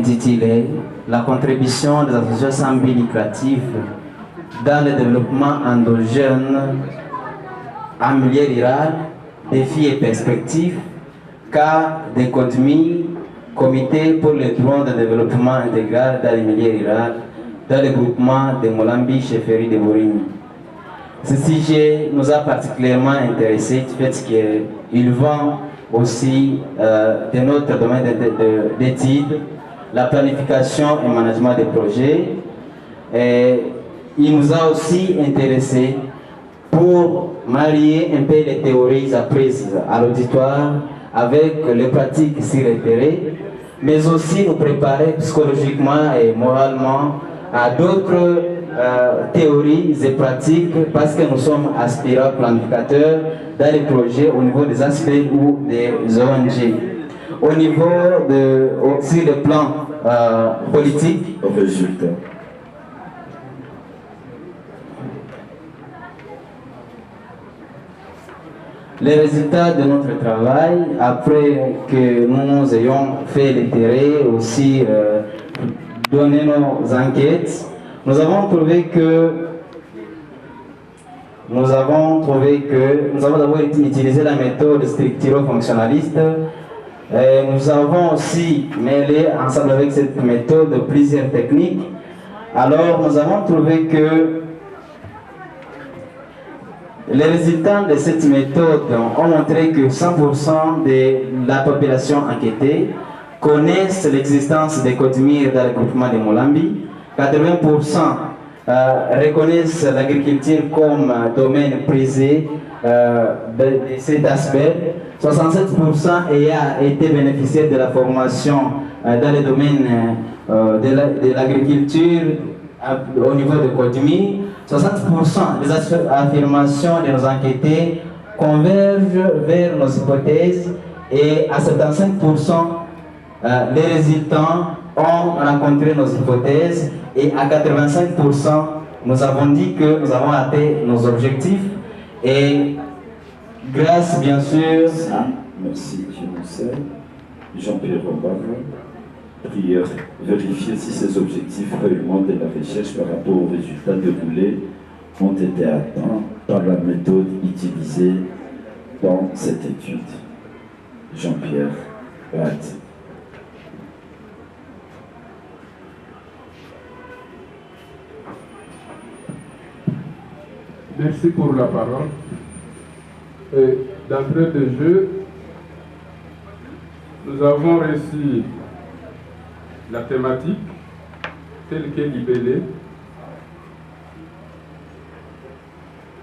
intitulé La contribution des associations sans but lucratif dans le développement endogène en milieu rural, défis et perspectives, cas de Codmi, Comité pour le droit de développement intégral dans le milieu rural, dans le groupement de Molambi, chefferie de Bourigny. Ce sujet nous a particulièrement intéressé du fait qu'il vend aussi de notre domaine d'études, la planification et management des projets. Et il nous a aussi intéressé pour marier un peu les théories apprises à l'auditoire avec les pratiques sur le terrain, mais aussi nous préparer psychologiquement et moralement à d'autres théories et pratiques parce que nous sommes aspirants planificateurs dans les projets au niveau des aspects ou des ONG. Au niveau sur le plan politique, résultat. Les résultats de notre travail, après que nous ayons fait le terrain, aussi donné nos enquêtes, nous avons d'abord utilisé la méthode structuro-fonctionnaliste. Nous avons aussi mêlé ensemble avec cette méthode plusieurs techniques. Alors nous avons trouvé que les résultats de cette méthode ont montré que 100% de la population enquêtée connaissent l'existence des Codmir dans le groupement de Molambi. 80% reconnaissent l'agriculture comme domaine prisé de cet aspect. 67% ayant été bénéficiaires de la formation dans le domaine de l'agriculture au niveau de Codmir. 60% des affirmations de nos enquêtés convergent vers nos hypothèses et à 75%, les résultats ont rencontré nos hypothèses et à 85%, nous avons dit que nous avons atteint nos objectifs et grâce bien sûr... Merci, Jean-Pierre Robert. Prière, vérifier si ces objectifs réellement de la recherche par rapport aux résultats déroulés ont été atteints par la méthode utilisée dans cette étude. Jean-Pierre Ratti. Merci pour la parole. D'entrée de jeu, nous avons reçu la thématique telle qu'elle est libellée.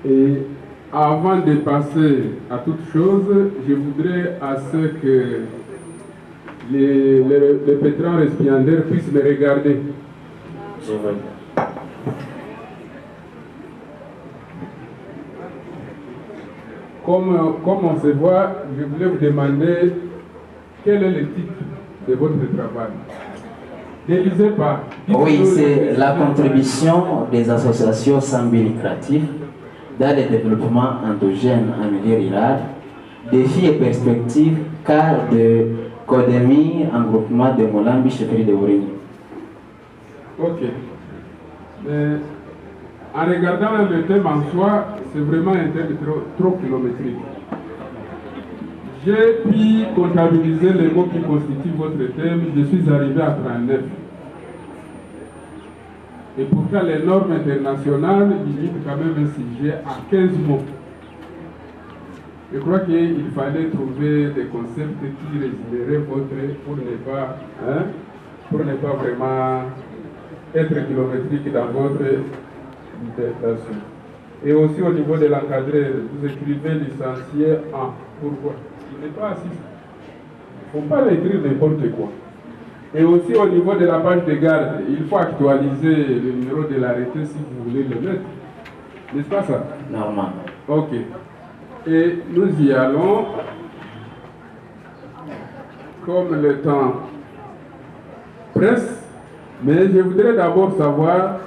Et avant de passer à toute chose, je voudrais à ce que les pétrants récipiendaires puissent me regarder. Comme on se voit, je voulais vous demander quel est le titre de votre travail. N'élisez pas. Oui, c'est la contribution des associations sans but lucratif dans le développement endogène en milieu rural, défis et perspectives, cas de Codemi en groupement de Molambi, chefferie de Bourigny. Ok. En regardant le thème en soi, c'est vraiment un thème trop kilométrique. J'ai pu comptabiliser les mots qui constituent votre thème, je suis arrivé à 39. Et pourtant, les normes internationales limitent quand même un sujet à 15 mots. Je crois qu'il fallait trouver des concepts qui résumeraient votre pour ne pas vraiment être kilométrique dans votre interprétation. Et aussi au niveau de l'encadré, vous écrivez licencié en. Pourquoi? Il n'est pas assis. Il ne faut pas écrire n'importe quoi. Et aussi au niveau de la page de garde, il faut actualiser le numéro de l'arrêté si vous voulez le mettre. N'est-ce pas ça? Normal. Ok. Et nous y allons. Comme le temps presse, mais je voudrais d'abord savoir,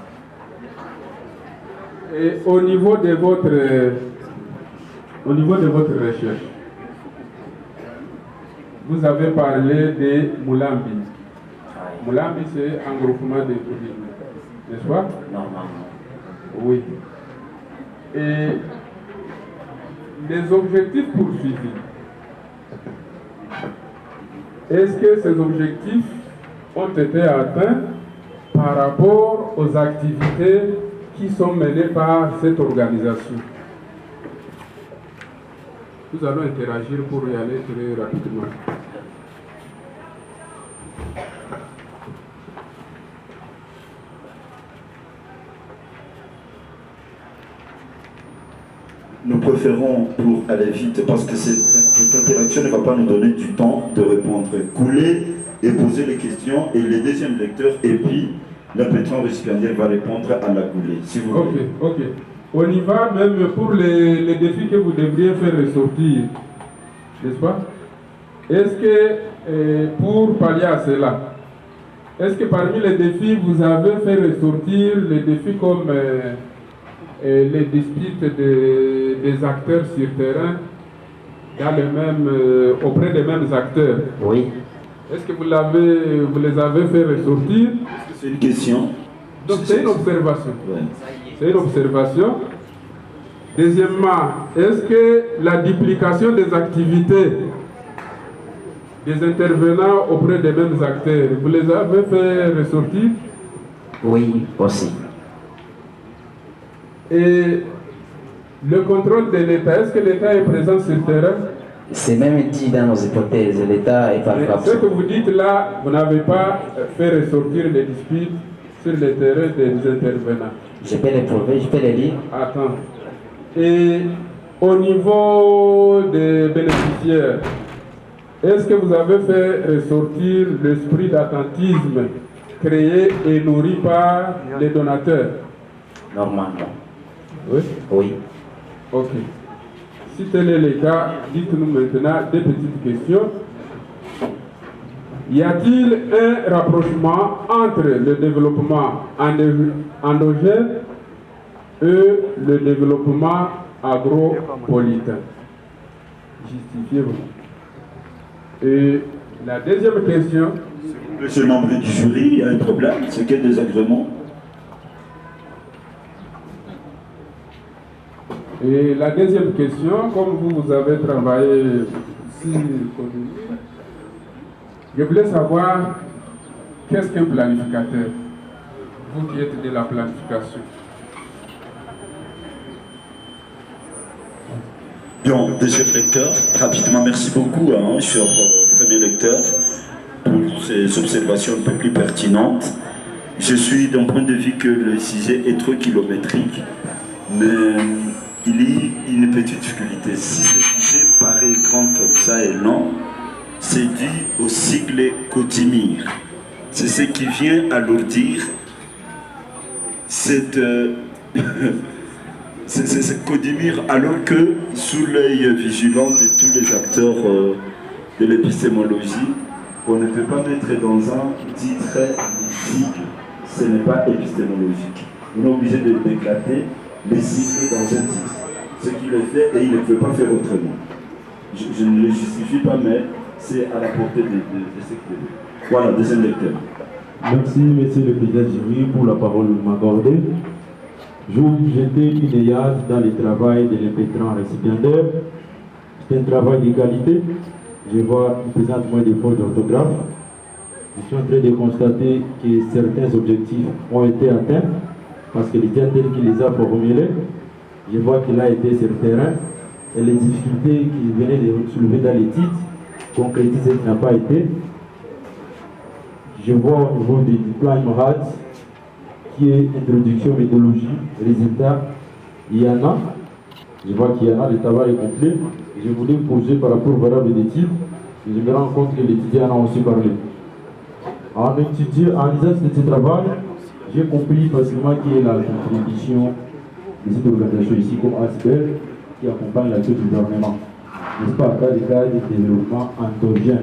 au niveau de votre recherche, vous avez parlé de Molambi. Moulambi, c'est un groupement de communes, n'est-ce pas? Normalement. Oui. Et les objectifs poursuivis, est-ce que ces objectifs ont été atteints par rapport aux activités qui sont menées par cette organisation? Nous allons interagir pour y aller très rapidement. Nous préférons, pour aller vite, parce que cette interaction ne va pas nous donner du temps de répondre. Couler et poser les questions, et le deuxième lecteur, et puis l'impétrant récipiendaire va répondre à la coulée, si vous voulez. Ok. On y va même pour les défis que vous devriez faire ressortir, n'est-ce pas? Est-ce que, pour pallier à cela, est-ce que parmi les défis, vous avez fait ressortir les défis comme les disputes des acteurs sur terrain auprès des mêmes acteurs? Oui. Est-ce que vous les avez fait ressortir? C'est une question. Donc c'est une observation. Ouais. C'est une observation. Deuxièmement, est-ce que la duplication des activités des intervenants auprès des mêmes acteurs, vous les avez fait ressortir? Oui, aussi. Et le contrôle de l'État, est-ce que l'État est présent sur le terrain? C'est même dit dans nos hypothèses, l'État est parfois Ce que vous dites là, vous n'avez pas fait ressortir les disputes sur le terrain des intervenants. Je peux les prouver, je peux les lire. Attends. Et au niveau des bénéficiaires, est-ce que vous avez fait ressortir l'esprit d'attentisme créé et nourri par les donateurs? Normalement. Oui. Oui. Ok. Si tel est le cas, dites-nous maintenant des petites questions. Y a-t-il un rapprochement entre le développement endogène et le développement agropolitain? Justifiez-vous. Et la deuxième question. Monsieur le membre du jury, il y a un problème, c'est quel désagrément? Et la deuxième question, comme vous avez travaillé sur je voulais savoir qu'est-ce qu'un planificateur, vous qui êtes de la planification. Bien, deuxième lecteur, rapidement, merci beaucoup, cher premier lecteur, pour ces observations un peu plus pertinentes. Je suis d'un point de vue que le sujet est trop kilométrique, mais il y a une petite difficulté. Si ce sujet paraît grand comme ça et long, c'est dû au sigle Cotimir. C'est ce qui vient alourdir cette Cotimir, alors que sous l'œil vigilant de tous les acteurs de l'épistémologie, on ne peut pas mettre dans un titre les sigles. Ce n'est pas épistémologique. On est obligé d'éclater les sigles dans un titre. Ce qu'il est fait et il ne peut pas faire autrement. Je ne le justifie pas, mais c'est à la portée de ce qu'il veut. Voilà, deuxième lecteur. Merci, monsieur le président du jury, pour la parole m'accorder. J'ouvre jeter une œillade dans le travail de l'impétrant récipiendaire. C'est un travail de qualité. Je vois une présente moins de fautes d'orthographe. Je suis en train de constater que certains objectifs ont été atteints parce que l'idée tel qu'il les a formulés, je vois qu'il a été sur le terrain et les difficultés qu'il venait de soulever dans les titres, concrétisées n'a pas été. Je vois au niveau du plan IMRAD, qui est introduction, méthodologie, résultats, il y en a. Je vois qu'il y en a, le travail est complet. Je voulais poser par rapport aux variables des titres, et je me rends compte que l'étudiant en a aussi parlé. En lisant ce travail, j'ai compris facilement qu'il y a la contribution de cette organisation ici comme ASPER qui accompagne l'action du gouvernement. N'est-ce pas, dans le cadre du développement endogène,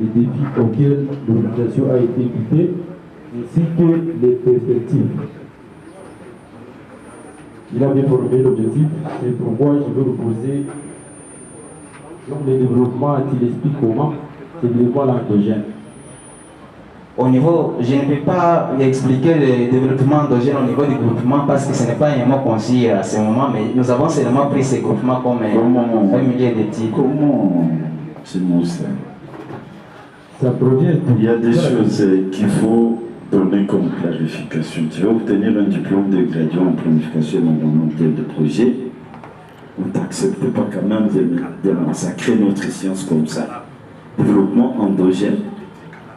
les défis auxquels l'organisation a été équipée, ainsi que les perspectives. Il avait formulé l'objectif, c'est pourquoi je veux reposer. Donc le développement, il explique comment c'est le développement endogène. au niveau, je ne peux pas expliquer le développement endogène au niveau du groupement parce que ce n'est pas un mot concis à ce moment, mais nous avons seulement pris ces groupements comme un milieu d'études. Comment c'est ça? Ça provient Il y a des choses qu'il faut donner comme clarification. Tu vas obtenir un diplôme de graduat en planification environnementale de projet. On ne t'accepte pas quand même de massacrer notre science comme ça. Développement endogène.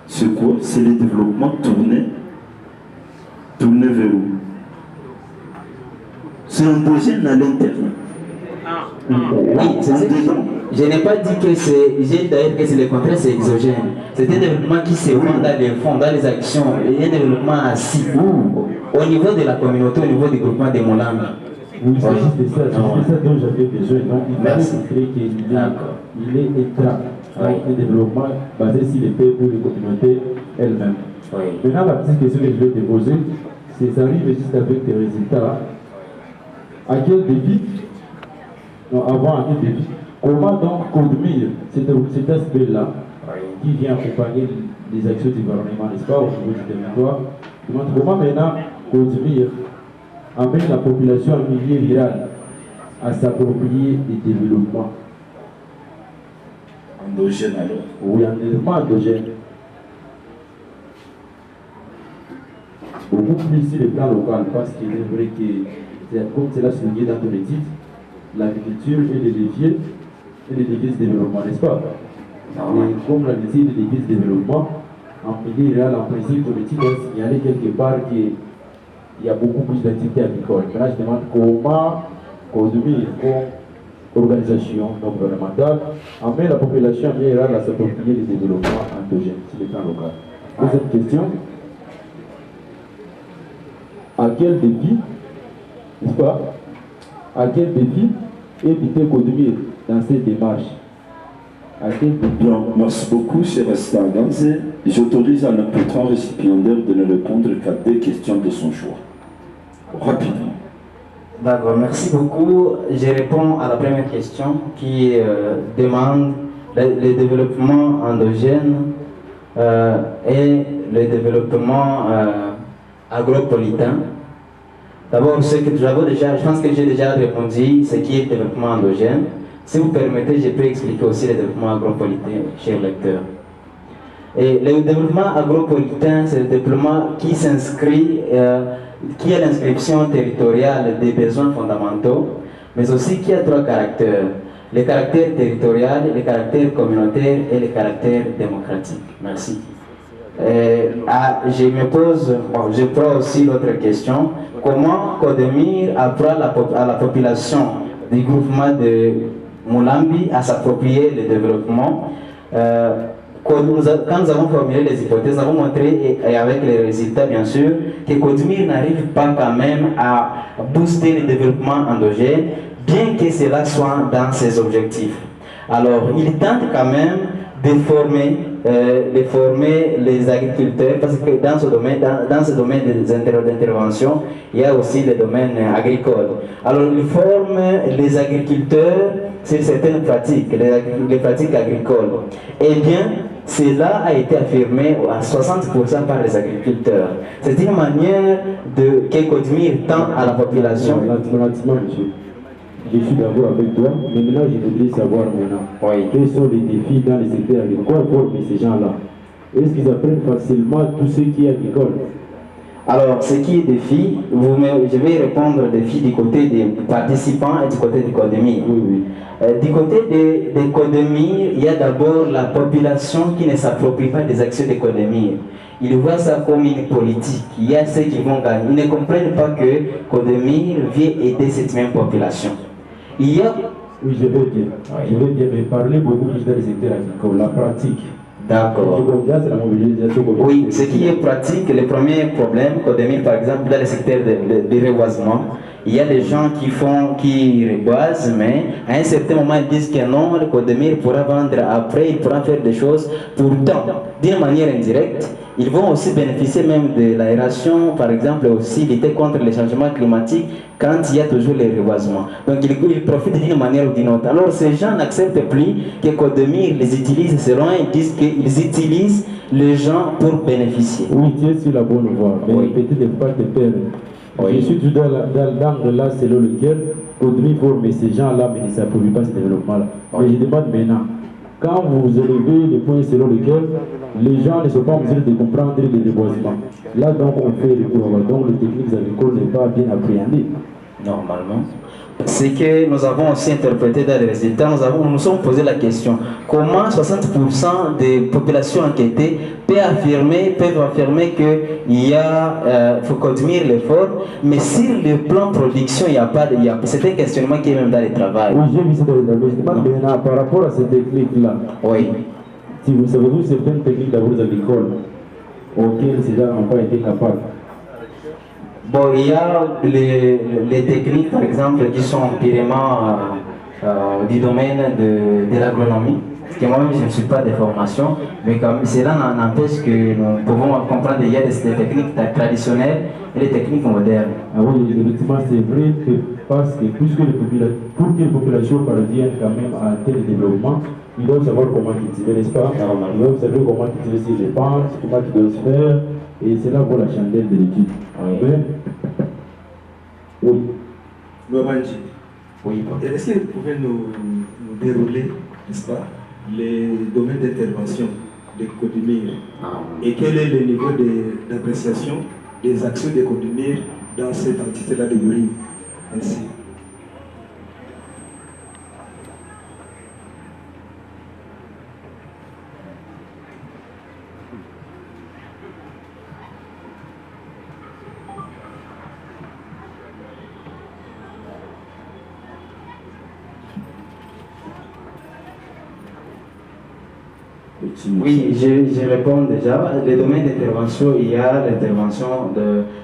C'est quoi? C'est le développement tourné vers où? C'est endogène à l'interne. Oui, c'est ça. Je n'ai pas dit que c'est. J'ai d'ailleurs que c'est le contraire, c'est exogène. C'est un développement qui se rend dans les fonds, dans les actions. Il y a un développement assis au niveau de la communauté, au niveau du groupement des Moulambes. Oui, c'est juste ça. C'est ça dont j'avais besoin. Donc, il faut montrer qu'il est état. Un développement basé sur les peuples ou les communautés elles-mêmes. Oui. Maintenant, la petite question que je vais te poser, c'est ça arrive juste avec tes résultats. À quel défi, non, avant à quel défi, comment donc conduire cet aspect-là qui vient accompagner les actions du gouvernement, n'est-ce pas, au niveau du territoire? Comment maintenant conduire, amener la population en milieu rural à s'approprier des développements? Endogène alors? Oui, un développement endogène. Beaucoup plus sur le plan local, parce qu'il est vrai que, comme c'est là souligné dans ton étude, l'agriculture est le levier de développement, n'est-ce pas? Et comme l'agriculture est le levier de développement, en milieu rural, en principe, ton étude doit signaler quelque part qu'il y a beaucoup plus d'activités agricoles. Maintenant, je demande comment conduire, organisation non gouvernementale, amène la population rurale à s'approprier les développements endogènes sur le plan local. Deuxième question, à quel défi, n'est-ce pas, à quel défi éviter conduire dans ces démarches? À quel défi? Bien, merci beaucoup, cher Estaganze. J'autorise à notre pétron récipiendaire de ne répondre qu'à 2 questions de son choix. Rapidement. D'accord, merci beaucoup. Je réponds à la première question qui demande le développement endogène et le développement agropolitain. D'abord, ce que je pense que j'ai déjà répondu, ce qui est le développement endogène. Si vous permettez, je peux expliquer aussi le développement agropolitain, cher lecteur. Et le développement agropolitain, c'est le développement qui s'inscrit, qui a l'inscription territoriale des besoins fondamentaux, mais aussi qui a 3 caractères. Le caractère territorial, le caractère communautaire et le caractère démocratique. Merci. Je prends aussi l'autre question. Comment Codemir apprend à la population du groupement de Moulambi à s'approprier le développement? Quand nous avons formulé les hypothèses, nous avons montré, et avec les résultats bien sûr, que Codemir n'arrive pas quand même à booster le développement endogène, bien que cela soit dans ses objectifs. Alors, il tente quand même de former les agriculteurs, parce que dans ce domaine d'intervention, il y a aussi le domaine agricole. Alors, il forme les agriculteurs sur certaines pratiques, les pratiques agricoles. Eh bien, cela a été affirmé à 60% par les agriculteurs. C'est une manière que Codemir tend à la population. Monsieur. Je suis d'accord avec toi, mais maintenant je voudrais savoir quels sont les défis dans les secteurs agricoles. Quoi former ces gens-là? Est-ce qu'ils apprennent facilement tout ce qui est agricole? Alors, ce qui est défi, je vais répondre aux défis du côté des participants et du côté du Codemir. Oui. Du côté des Codemir, il y a d'abord la population qui ne s'approprie pas des actions de Codemir. Ils voient ça comme une politique. Il y a ceux qui vont gagner. Ils ne comprennent pas que Codemir vient aider cette même population. Il y a... Oui, je veux bien. Je veux bien, mais parler beaucoup plus dans les secteurs agricoles, la pratique. D'accord. C'est la mobilisation. Oui, ce qui est pratique, le premier problème, Codemir par exemple, dans le secteur de reboisement, il y a des gens qui reboisent, mais à un certain moment ils disent que non, le Codemir pourra vendre après, il pourra faire des choses. Pourtant, d'une manière indirecte, ils vont aussi bénéficier même de l'aération, par exemple, aussi lutter contre les changements climatiques quand il y a toujours les reboisements. Donc ils profitent d'une manière ou d'une autre. Alors ces gens n'acceptent plus que Codemir les utilise selon, ils disent qu'ils utilisent les gens pour bénéficier. Oui, tu es sur la bonne voie, mais Oui. peut-être ne pas te perdre. Oui. Je suis tout dans l'angle-là selon lequel Codemis forme ces gens-là, mais ne s'approprient pas ce développement-là. Oui. Mais je demande maintenant, quand vous élevez les points selon lesquels les gens ne sont pas en mesure de comprendre les déboisements, là donc on fait le tour, donc les techniques agricoles n'est pas bien appréhendées. Normalement. C'est que nous avons aussi interprété dans les résultats, nous nous sommes posé la question, comment 60% des populations enquêtées peuvent affirmer qu'il y a, faut contenir l'effort, mais sur le plan production, il n'y a pas de, c'est un questionnement qui est même dans le travail. Oui, j'ai vu ça dans les travaux. Je demande maintenant par rapport à ces techniques-là, Oui. si vous savez-vous certaines techniques d'abord agricoles auxquelles ces gens n'ont pas été capables. Bon, il y a les techniques, par exemple, qui sont purement du domaine de l'agronomie. Parce que moi-même, je ne suis pas de formation, mais comme cela n'empêche que nous pouvons comprendre qu'il y a des techniques traditionnelles et des techniques modernes. Ah oui, effectivement, c'est vrai que parce que pour que les populations parviennent quand même à un tel développement, ils doivent savoir comment cultiver, n'est-ce pas? Ils doivent savoir comment cultiver ses dépenses, comment ils doivent se faire, et c'est là pour la chandelle de l'étude. Oui. Oui. Oui. Est-ce que vous pouvez nous dérouler, n'est-ce pas, les domaines d'intervention de Codemir et quel est le niveau d'appréciation des actions de Codemir dans cette entité-là de Yuri? Merci. Oui, je réponds déjà. Les domaines d'intervention, il y a l'intervention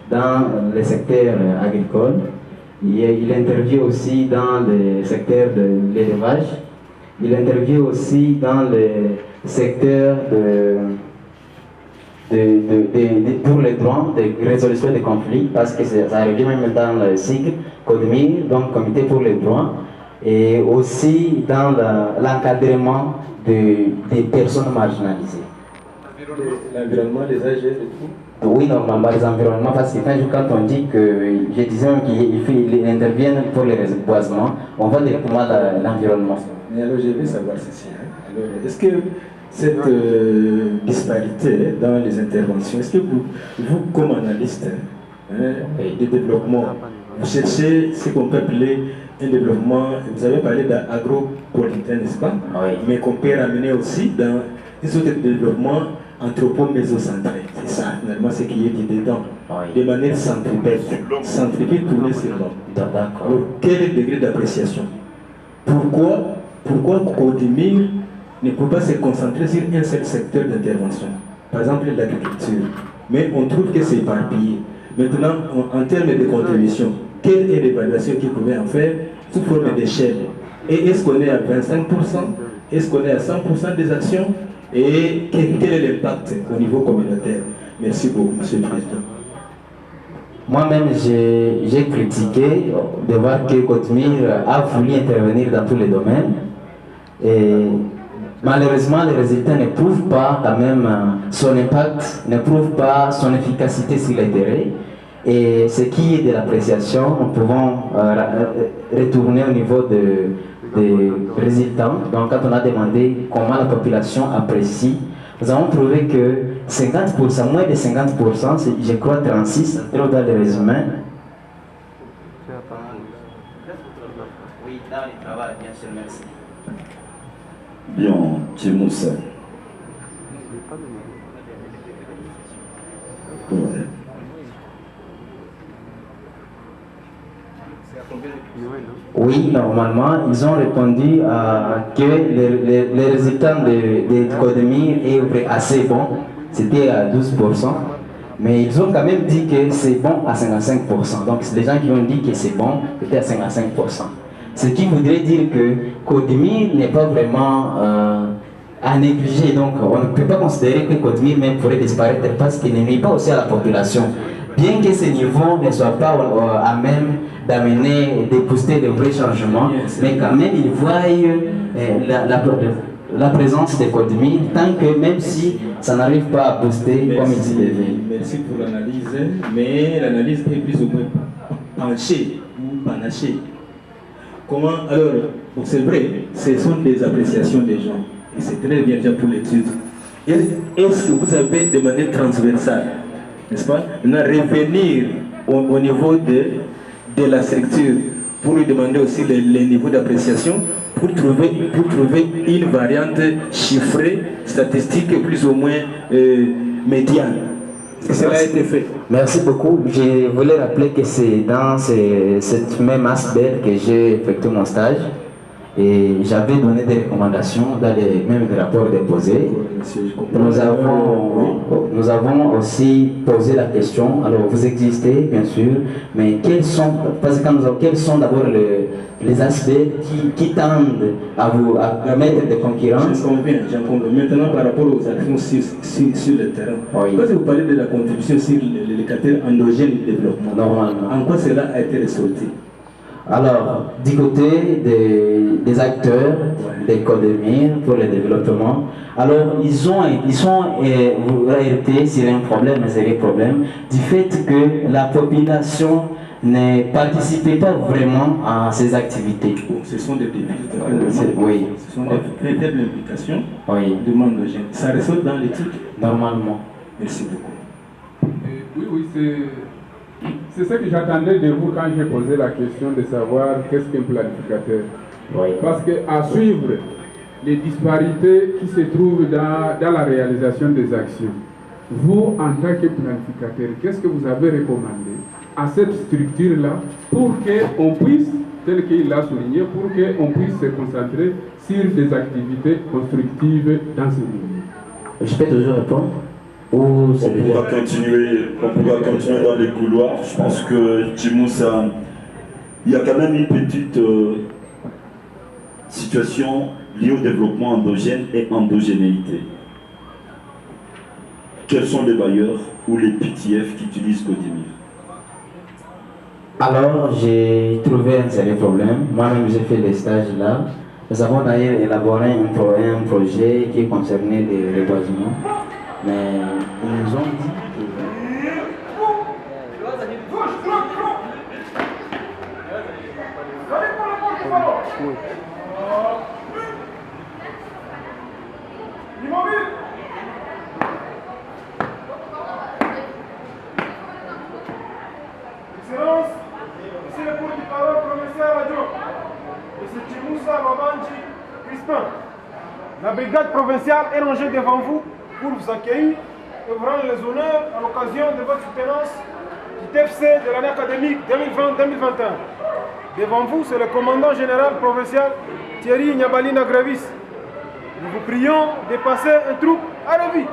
dans le secteur agricole. Il intervient aussi dans le secteur de l'élevage. Il intervient aussi dans le secteur pour les droits de résolution des conflits, parce que ça revient même dans le cycle Codemir, donc Comité pour les droits, et aussi dans l'encadrement des personnes marginalisées. L'environnement, les AG et tout? Oui, normalement, les environnements, parce que quand on dit que, je disais même qu'ils interviennent pour les reboisements, on voit directement l'environnement. Mais alors, je veux savoir ceci. Alors, est-ce que cette disparité dans les interventions, est-ce que vous comme analyste de développement, vous cherchez ce qu'on peut appeler un développement, vous avez parlé d'agropolitain, n'est-ce pas? Oui. Mais qu'on peut ramener aussi dans une sorte de développement anthropo-mésocentré. C'est ça, finalement, ce qui est dit dedans. Oui. De manière centripète, tournée sur l'homme. D'accord. Alors, quel est le degré d'appréciation? Pourquoi Codemir ne peut pas se concentrer sur un seul secteur d'intervention? Par exemple, l'agriculture. Mais on trouve que c'est éparpillé. Maintenant, en termes de contribution, quelle est l'évaluation qu'ils pouvaient en faire sous forme d'échelle? Et est-ce qu'on est à 25%? Est-ce qu'on est à 100% des actions? Et quel est l'impact au niveau communautaire? Merci beaucoup, Monsieur le Président. Moi-même, j'ai critiqué de voir que Codemir a voulu intervenir dans tous les domaines. Et malheureusement, les résultats ne prouvent pas quand même son impact, ne prouvent pas son efficacité sur les terrains. Et ce qui est de l'appréciation, nous pouvons retourner au niveau des résultats. Donc, quand on a demandé comment la population apprécie, nous avons trouvé que 50%, moins de 50%, je crois 36, dans le résumé. Oui, dans le travail, bien sûr, merci. Bien, Tchemoussa. Ouais. Oui, normalement, ils ont répondu que les résultats de Codemir est assez bon, c'était à 12%, mais ils ont quand même dit que c'est bon à 55%. Donc, c'est les gens qui ont dit que c'est bon, c'était à 55%. Ce qui voudrait dire que Codemir n'est pas vraiment à négliger. Donc, on ne peut pas considérer que Codemir même pourrait disparaître parce qu'il ne nuit pas aussi à la population. Bien que ces niveaux ne soient pas à même d'amener, de booster de vrais changements, mais quand même, ils voient la présence des codes mines, tant que même si ça n'arrive pas à booster comme il s'y devait. Merci pour l'analyse, mais l'analyse est plus ou moins penchée ou panachée. Comment alors, c'est vrai, ce sont des appréciations des gens, et c'est très bien déjà pour l'étude. Est-ce que vous avez de manière transversale, n'est-ce pas, revenir au niveau de la structure pour lui demander aussi les niveaux d'appréciation pour trouver une variante chiffrée, statistique plus ou moins médiane. Est-ce que cela a été fait? Merci beaucoup. Je voulais rappeler que c'est dans cette même aspect que j'ai effectué mon stage et j'avais donné des recommandations dans les mêmes rapports déposés. Nous avons aussi posé la question, alors vous existez bien sûr, mais quels sont d'abord les aspects qui tendent à mettre des concurrences? J'en conviens. Maintenant par rapport aux actions sur le terrain, oui. Quand vous parlez de la contribution sur les critères endogènes du développement, normalement, en quoi cela a été ressorti? Alors, du côté des acteurs des codes mines pour le développement, alors ils sont alertés sur un problème, un sérieux problème, du fait que la population ne participait pas vraiment à ces activités. Ce sont des défis, oui. Ce sont des faibles implications de endogènes. Ça ressort dans l'éthique? Normalement. Merci beaucoup. Oui, c'est ce que j'attendais de vous quand j'ai posé la question de savoir qu'est-ce qu'un planificateur. Oui. Parce qu'à suivre les disparités qui se trouvent dans la réalisation des actions, vous, en tant que planificateur, qu'est-ce que vous avez recommandé à cette structure-là pour qu'on puisse, tel qu'il l'a souligné, pour qu'on puisse se concentrer sur des activités constructives dans ce milieu? Je peux toujours répondre? On pourra continuer dans les couloirs. Je pense que Djimoussa, il y a quand même une petite situation liée au développement endogène et endogénéité. Quels sont les bailleurs ou les PTF qui utilisent Codemir? Alors, j'ai trouvé un sérieux problème. Moi-même, j'ai fait des stages là. Nous avons d'ailleurs élaboré un projet qui concernait les reboisements. Mais ils nous ont dit Excellence, ici le porte-parole provincial adjoint, M. Djimoussa Babandji Crispin. La brigade provinciale est rangée devant vous pour vous accueillir et vous rendre les honneurs à l'occasion de votre soutenance du TFC de l'année académique 2020-2021. Devant vous, c'est le commandant général provincial Thierry Nyabalina Gravis. Nous vous prions de passer un troupe à revue.